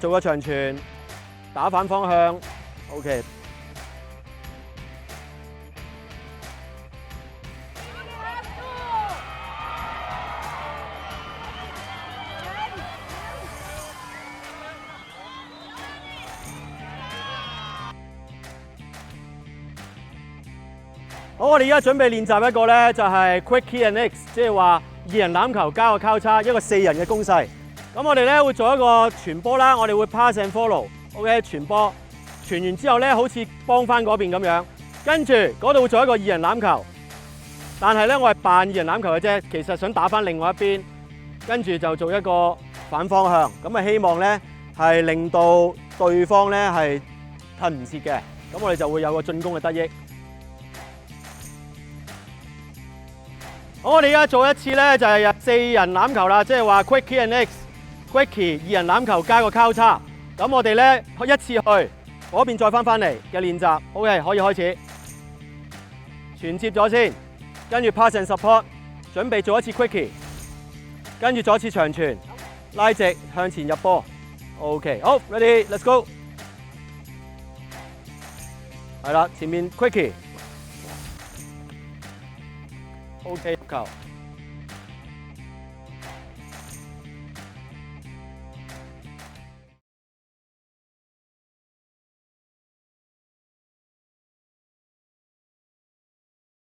做個長傳，打反方向 ，OK。好，我哋而家準備練習一個咧，就係 Quick Key and X， 即係話2人欖球加個交叉，一個4人嘅攻勢。咁我哋咧會做一個傳波啦，我哋會 pass and follow，OK， 傳波，傳完之後咧好似幫翻嗰邊咁樣，跟住嗰度會做一個2人欖球，但係咧我係扮2人欖球嘅啫，其實想打翻另外一邊，跟住就做一個反方向，咁啊希望咧係令到對方咧係褪唔切嘅，咁我哋就會有個進攻嘅得益。好，我哋而家做一次咧，就係4人欖球啦，即係話 Quick Key and X、Quick Key 2人欖球加個交叉。咁我哋咧一次去嗰邊再翻嚟嘅練習。OK， 可以開始。傳接咗先，跟住 pass and support， 準備做一次 Quick Key， 跟住做一次長傳，拉直向前入波。OK， 好 ，ready，let's go。係啦，前面 Quick Key。OK， 球。